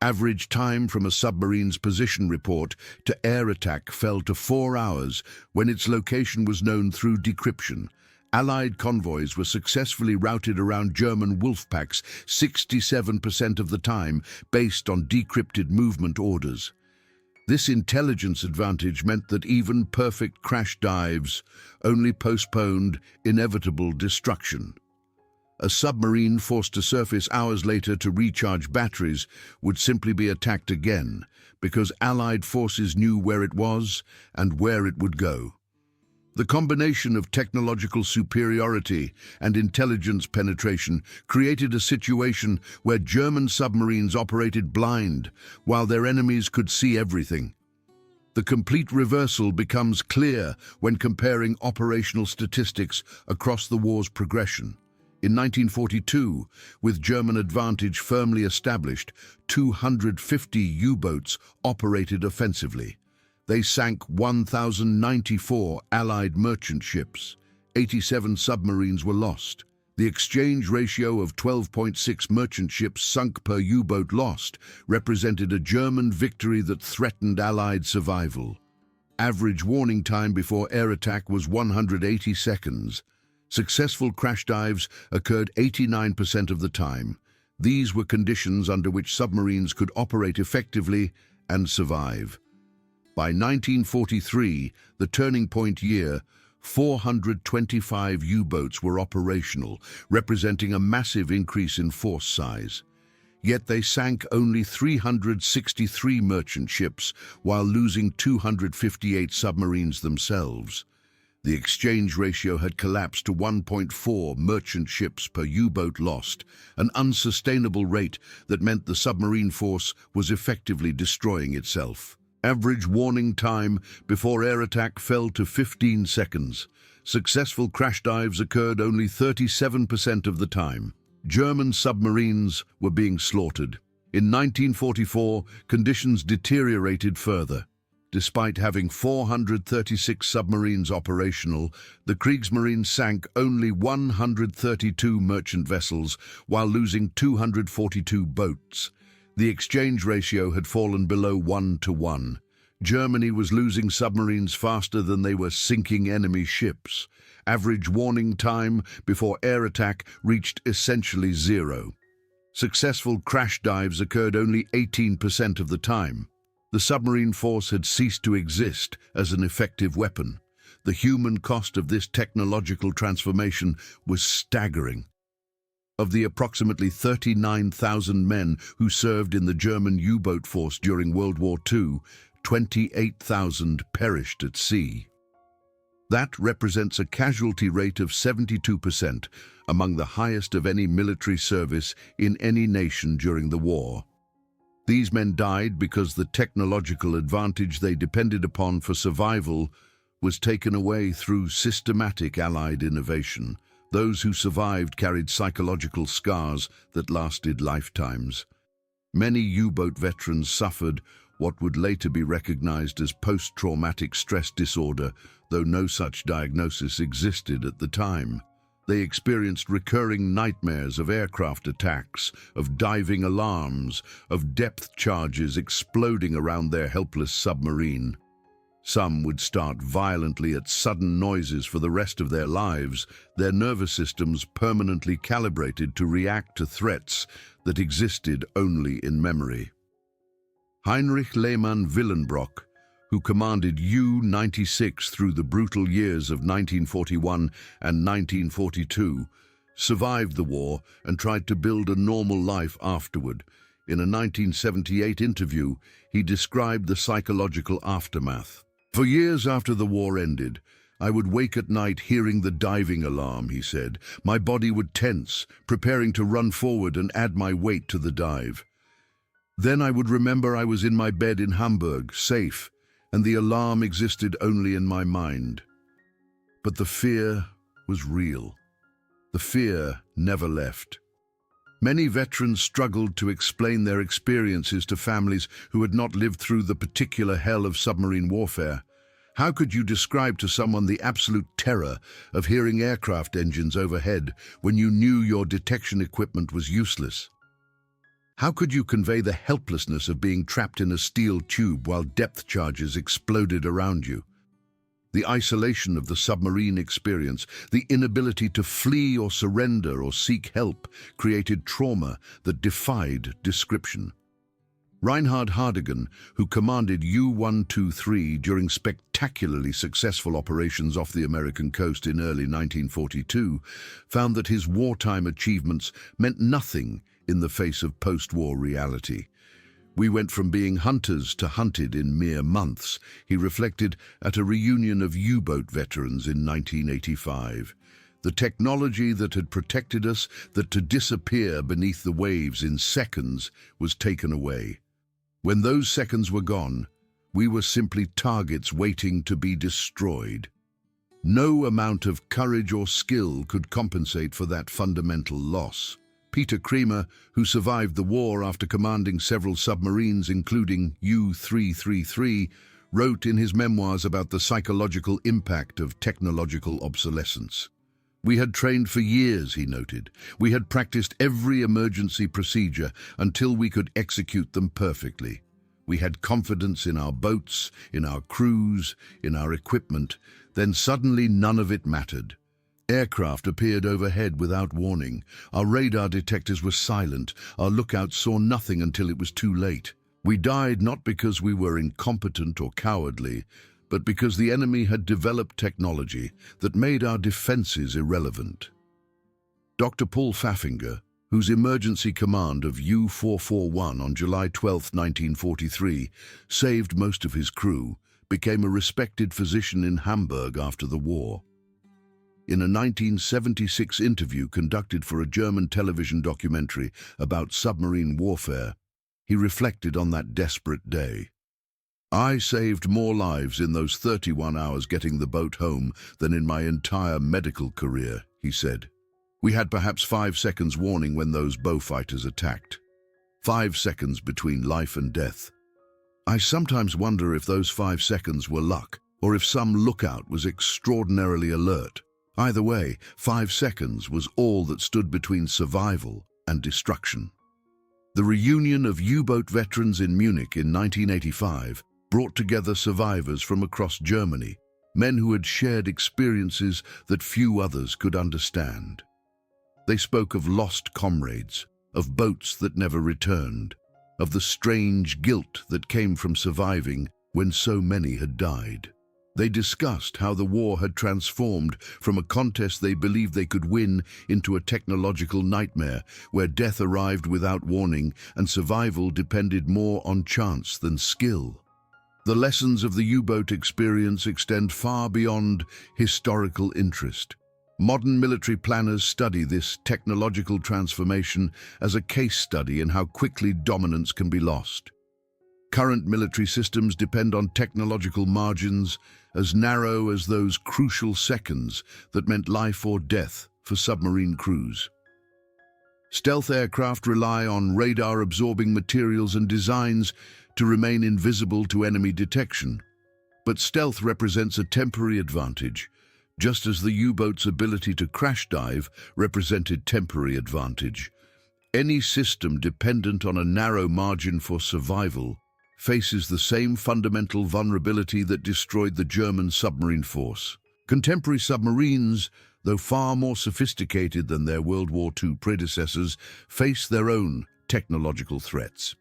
Average time from a submarine's position report to air attack fell to 4 hours when its location was known through decryption. Allied convoys were successfully routed around German wolf packs 67% of the time based on decrypted movement orders. This intelligence advantage meant that even perfect crash dives only postponed inevitable destruction. A submarine forced to surface hours later to recharge batteries would simply be attacked again because Allied forces knew where it was and where it would go. The combination of technological superiority and intelligence penetration created a situation where German submarines operated blind while their enemies could see everything. The complete reversal becomes clear when comparing operational statistics across the war's progression. In 1942, with German advantage firmly established, 250 U-boats operated offensively. They sank 1,094 Allied merchant ships. 87 submarines were lost. The exchange ratio of 12.6 merchant ships sunk per U-boat lost represented a German victory that threatened Allied survival. Average warning time before air attack was 180 seconds. Successful crash dives occurred 89% of the time. These were conditions under which submarines could operate effectively and survive. By 1943, the turning point year, 425 U-boats were operational, representing a massive increase in force size. Yet they sank only 363 merchant ships while losing 258 submarines themselves. The exchange ratio had collapsed to 1.4 merchant ships per U-boat lost, an unsustainable rate that meant the submarine force was effectively destroying itself. Average warning time before air attack fell to 15 seconds. Successful crash dives occurred only 37% of the time. German submarines were being slaughtered. In 1944, conditions deteriorated further. Despite having 436 submarines operational, the Kriegsmarine sank only 132 merchant vessels while losing 242 boats. The exchange ratio had fallen below 1-to-1. Germany was losing submarines faster than they were sinking enemy ships. Average warning time before air attack reached essentially zero. Successful crash dives occurred only 18% of the time. The submarine force had ceased to exist as an effective weapon. The human cost of this technological transformation was staggering. Of the approximately 39,000 men who served in the German U-boat force during World War II, 28,000 perished at sea. That represents a casualty rate of 72%, among the highest of any military service in any nation during the war. These men died because the technological advantage they depended upon for survival was taken away through systematic Allied innovation. Those who survived carried psychological scars that lasted lifetimes. Many U-boat veterans suffered what would later be recognized as post-traumatic stress disorder, though no such diagnosis existed at the time. They experienced recurring nightmares of aircraft attacks, of diving alarms, of depth charges exploding around their helpless submarine. Some would start violently at sudden noises for the rest of their lives, their nervous systems permanently calibrated to react to threats that existed only in memory. Heinrich Lehmann Willenbrock, who commanded U-96 through the brutal years of 1941 and 1942, survived the war and tried to build a normal life afterward. In a 1978 interview, he described the psychological aftermath. "For years after the war ended, I would wake at night hearing the diving alarm," he said. "My body would tense, preparing to run forward and add my weight to the dive. Then I would remember I was in my bed in Hamburg, safe, and the alarm existed only in my mind. But the fear was real. The fear never left." Many veterans struggled to explain their experiences to families who had not lived through the particular hell of submarine warfare. How could you describe to someone the absolute terror of hearing aircraft engines overhead when you knew your detection equipment was useless? How could you convey the helplessness of being trapped in a steel tube while depth charges exploded around you? The isolation of the submarine experience, the inability to flee or surrender or seek help, created trauma that defied description. Reinhard Hardigan, who commanded U-123 during spectacularly successful operations off the American coast in early 1942, found that his wartime achievements meant nothing in the face of post-war reality. "We went from being hunters to hunted in mere months," he reflected at a reunion of U-boat veterans in 1985. "The technology that had protected us, that to disappear beneath the waves in seconds, was taken away. When those seconds were gone, we were simply targets waiting to be destroyed." No amount of courage or skill could compensate for that fundamental loss. Peter Kremer, who survived the war after commanding several submarines including U-333, wrote in his memoirs about the psychological impact of technological obsolescence. "We had trained for years," he noted. "We had practiced every emergency procedure until we could execute them perfectly. We had confidence in our boats, in our crews, in our equipment. Then suddenly none of it mattered. Aircraft appeared overhead without warning. Our radar detectors were silent. Our lookouts saw nothing until it was too late. We died not because we were incompetent or cowardly, but because the enemy had developed technology that made our defenses irrelevant." Dr. Paul Faffinger, whose emergency command of U-441 on July 12, 1943 saved most of his crew, became a respected physician in Hamburg after the war. In a 1976 interview conducted for a German television documentary about submarine warfare, he reflected on that desperate day. "I saved more lives in those 31 hours getting the boat home than in my entire medical career," he said. "We had perhaps 5 seconds warning when those bow fighters attacked. 5 seconds between life and death. I sometimes wonder if those 5 seconds were luck, or if some lookout was extraordinarily alert. Either way, 5 seconds was all that stood between survival and destruction." The reunion of U-boat veterans in Munich in 1985 brought together survivors from across Germany, men who had shared experiences that few others could understand. They spoke of lost comrades, of boats that never returned, of the strange guilt that came from surviving when so many had died. They discussed how the war had transformed from a contest they believed they could win into a technological nightmare where death arrived without warning and survival depended more on chance than skill. The lessons of the U-boat experience extend far beyond historical interest. Modern military planners study this technological transformation as a case study in how quickly dominance can be lost. Current military systems depend on technological margins as narrow as those crucial seconds that meant life or death for submarine crews. Stealth aircraft rely on radar-absorbing materials and designs to remain invisible to enemy detection. But stealth represents a temporary advantage, just as the U-boat's ability to crash dive represented temporary advantage. Any system dependent on a narrow margin for survival faces the same fundamental vulnerability that destroyed the German submarine force. Contemporary submarines, though far more sophisticated than their World War II predecessors, face their own technological threats.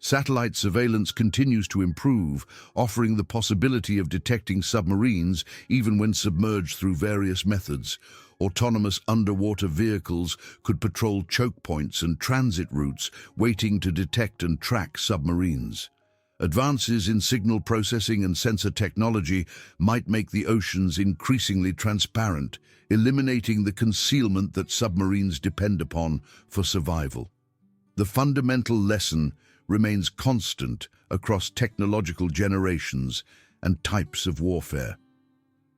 Satellite surveillance continues to improve, offering the possibility of detecting submarines even when submerged through various methods. Autonomous underwater vehicles could patrol choke points and transit routes, waiting to detect and track submarines. Advances in signal processing and sensor technology might make the oceans increasingly transparent, eliminating the concealment that submarines depend upon for survival. The fundamental lesson remains constant across technological generations and types of warfare.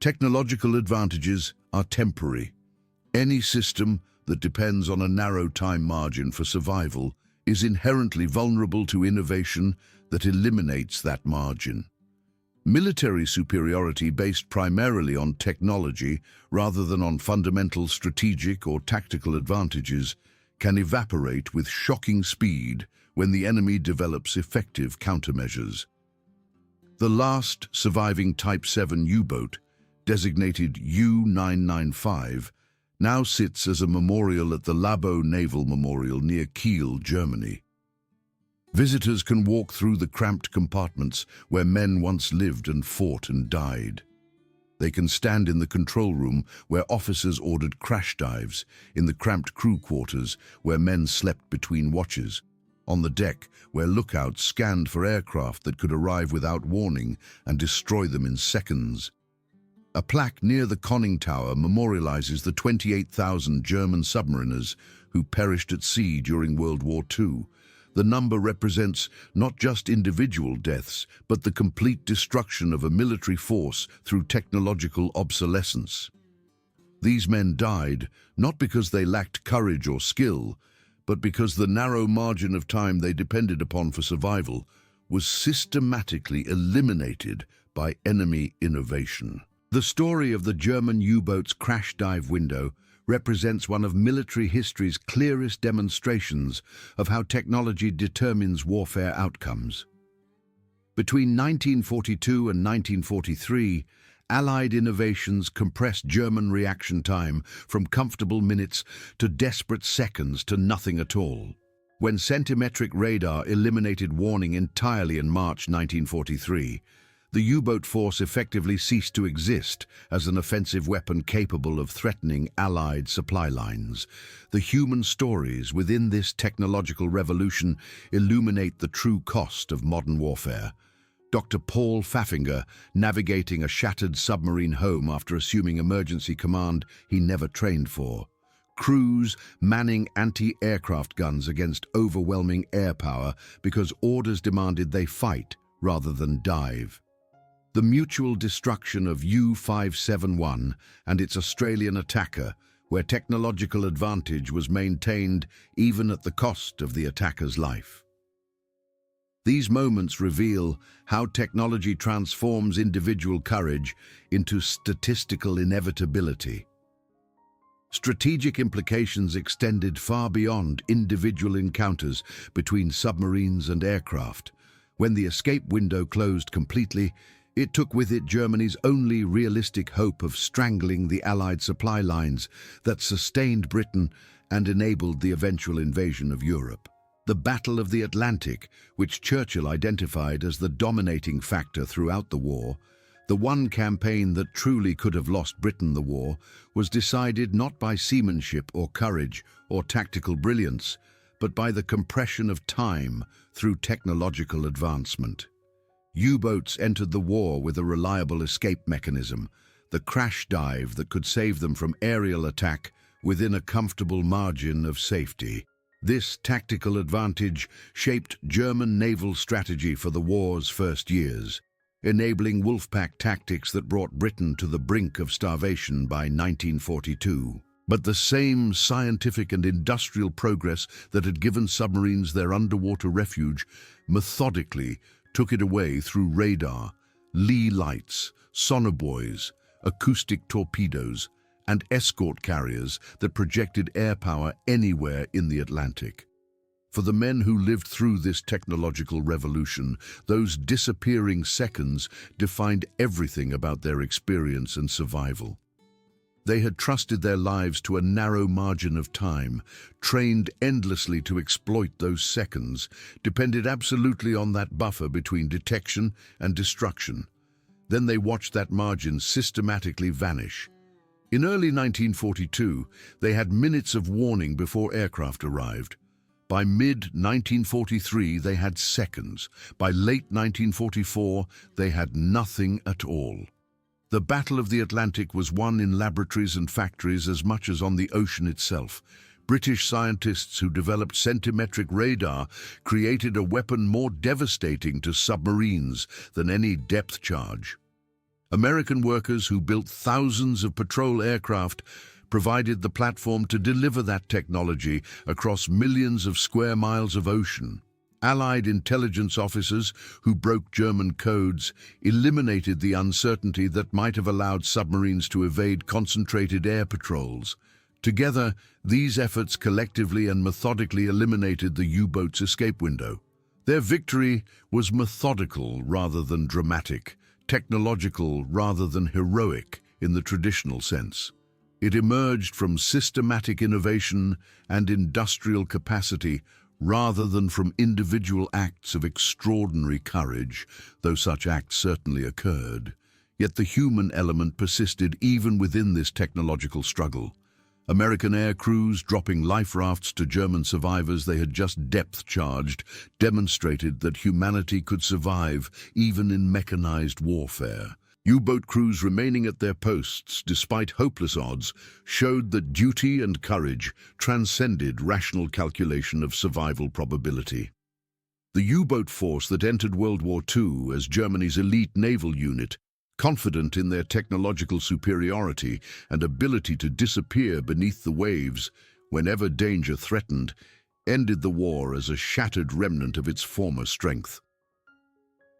Technological advantages are temporary. Any system that depends on a narrow time margin for survival is inherently vulnerable to innovation that eliminates that margin. Military superiority based primarily on technology rather than on fundamental strategic or tactical advantages can evaporate with shocking speed when the enemy develops effective countermeasures. The last surviving Type 7 U-boat, designated U-995, now sits as a memorial at the Labo Naval Memorial near Kiel, Germany. Visitors can walk through the cramped compartments where men once lived and fought and died. They can stand in the control room where officers ordered crash dives, in the cramped crew quarters where men slept between watches, on the deck where lookouts scanned for aircraft that could arrive without warning and destroy them in seconds. A plaque near the conning tower memorializes the 28,000 German submariners who perished at sea during World War II. The number represents not just individual deaths, but the complete destruction of a military force through technological obsolescence. These men died not because they lacked courage or skill, but because the narrow margin of time they depended upon for survival was systematically eliminated by enemy innovation. The story of the German U-boat's crash dive window represents one of military history's clearest demonstrations of how technology determines warfare outcomes. Between 1942 and 1943, Allied innovations compressed German reaction time from comfortable minutes to desperate seconds to nothing at all. When centimetric radar eliminated warning entirely in March 1943, The U-boat force effectively ceased to exist as an offensive weapon capable of threatening Allied supply lines. The human stories within this technological revolution illuminate the true cost of modern warfare. Dr. Paul Faffinger, navigating a shattered submarine home after assuming emergency command he never trained for. Crews manning anti-aircraft guns against overwhelming air power because orders demanded they fight rather than dive. The mutual destruction of U-571 and its Australian attacker, where technological advantage was maintained even at the cost of the attacker's life. These moments reveal how technology transforms individual courage into statistical inevitability. Strategic implications extended far beyond individual encounters between submarines and aircraft. When the escape window closed completely, it took with it Germany's only realistic hope of strangling the Allied supply lines that sustained Britain and enabled the eventual invasion of Europe. The Battle of the Atlantic, which Churchill identified as the dominating factor throughout the war, the one campaign that truly could have lost Britain the war, was decided not by seamanship or courage or tactical brilliance, but by the compression of time through technological advancement. U-boats entered the war with a reliable escape mechanism, the crash dive that could save them from aerial attack within a comfortable margin of safety. This tactical advantage shaped German naval strategy for the war's first years, enabling Wolfpack tactics that brought Britain to the brink of starvation by 1942. But the same scientific and industrial progress that had given submarines their underwater refuge methodically took it away through radar, lee lights, sonobuoys, acoustic torpedoes, and escort carriers that projected air power anywhere in the Atlantic. For the men who lived through this technological revolution, those disappearing seconds defined everything about their experience and survival. They had trusted their lives to a narrow margin of time, trained endlessly to exploit those seconds, depended absolutely on that buffer between detection and destruction. Then they watched that margin systematically vanish. In early 1942, they had minutes of warning before aircraft arrived. By mid-1943, they had seconds. By late 1944, they had nothing at all. The Battle of the Atlantic was won in laboratories and factories as much as on the ocean itself. British scientists who developed centimetric radar created a weapon more devastating to submarines than any depth charge. American workers who built thousands of patrol aircraft provided the platform to deliver that technology across millions of square miles of ocean. Allied intelligence officers who broke German codes eliminated the uncertainty that might have allowed submarines to evade concentrated air patrols. Together, these efforts collectively and methodically eliminated the U-boat's escape window. Their victory was methodical rather than dramatic, technological rather than heroic in the traditional sense. It emerged from systematic innovation and industrial capacity rather than from individual acts of extraordinary courage, though such acts certainly occurred. Yet the human element persisted even within this technological struggle. American air crews dropping life rafts to German survivors they had just depth-charged demonstrated that humanity could survive even in mechanized warfare. U-boat crews remaining at their posts despite hopeless odds showed that duty and courage transcended rational calculation of survival probability. The U-boat force that entered World War II as Germany's elite naval unit, confident in their technological superiority and ability to disappear beneath the waves whenever danger threatened, ended the war as a shattered remnant of its former strength.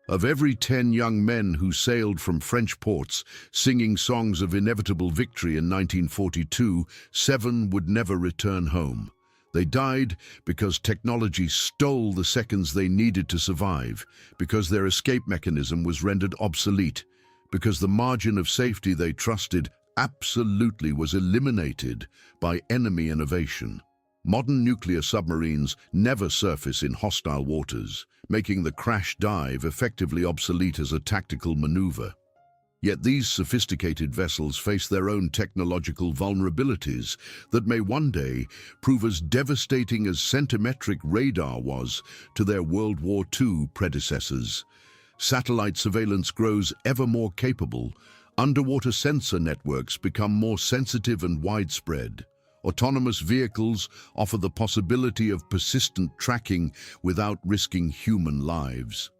Of every 10 young men who sailed from French ports singing songs of inevitable victory in 1942, 7 would never return home. They died because technology stole the seconds they needed to survive, because their escape mechanism was rendered obsolete, because the margin of safety they trusted absolutely was eliminated by enemy innovation. Modern nuclear submarines never surface in hostile waters, making the crash dive effectively obsolete as a tactical maneuver. Yet these sophisticated vessels face their own technological vulnerabilities that may one day prove as devastating as centimetric radar was to their World War II predecessors. Satellite surveillance grows ever more capable. Underwater sensor networks become more sensitive and widespread. Autonomous vehicles offer the possibility of persistent tracking without risking human lives.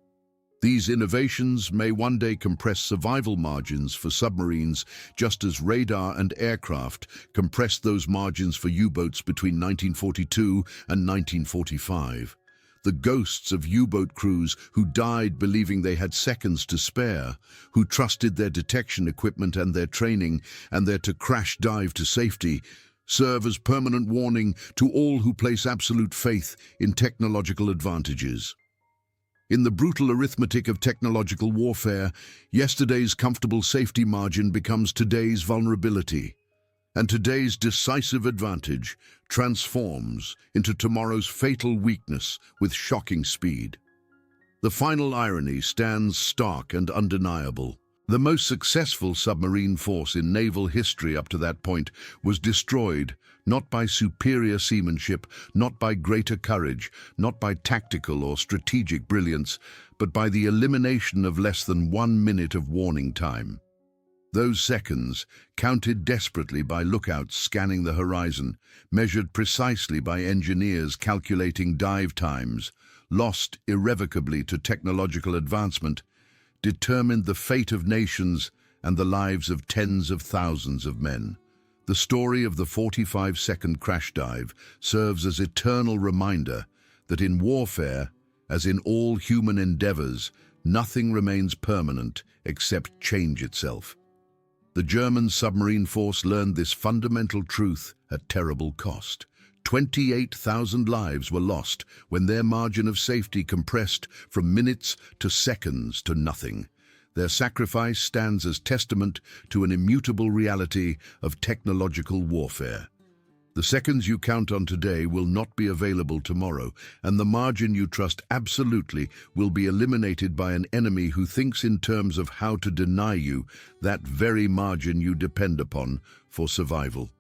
These innovations may one day compress survival margins for submarines, just as radar and aircraft compressed those margins for U-boats between 1942 and 1945. The ghosts of U-boat crews who died believing they had seconds to spare, who trusted their detection equipment and their training, and their to crash dive to safety, serve as permanent warning to all who place absolute faith in technological advantages. In the brutal arithmetic of technological warfare, yesterday's comfortable safety margin becomes today's vulnerability, and today's decisive advantage transforms into tomorrow's fatal weakness with shocking speed. The final irony stands stark and undeniable. The most successful submarine force in naval history up to that point was destroyed, not by superior seamanship, not by greater courage, not by tactical or strategic brilliance, but by the elimination of less than 1 minute of warning time. Those seconds, counted desperately by lookouts scanning the horizon, measured precisely by engineers calculating dive times, lost irrevocably to technological advancement, determined the fate of nations and the lives of tens of thousands of men. The story of the 45-second crash dive serves as eternal reminder that in warfare, as in all human endeavors, nothing remains permanent except change itself. The German submarine force learned this fundamental truth at terrible cost. 28,000 lives were lost when their margin of safety compressed from minutes to seconds to nothing. Their sacrifice stands as testament to an immutable reality of technological warfare. The seconds you count on today will not be available tomorrow, and the margin you trust absolutely will be eliminated by an enemy who thinks in terms of how to deny you that very margin you depend upon for survival.